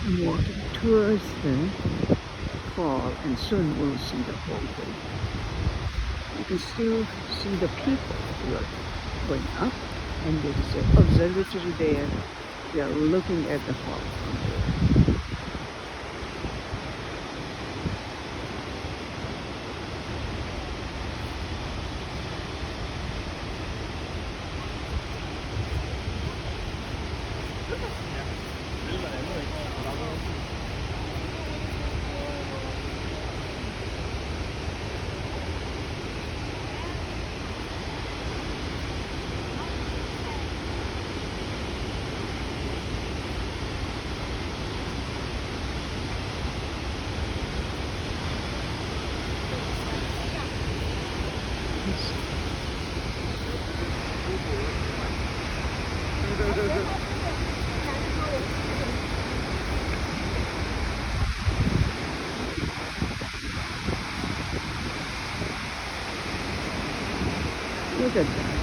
I'm walking towards the fall, and soon we'll see the whole thing. You can still see the people who are going up, and there's an observatory there. They are looking at the fall from there. Look at that.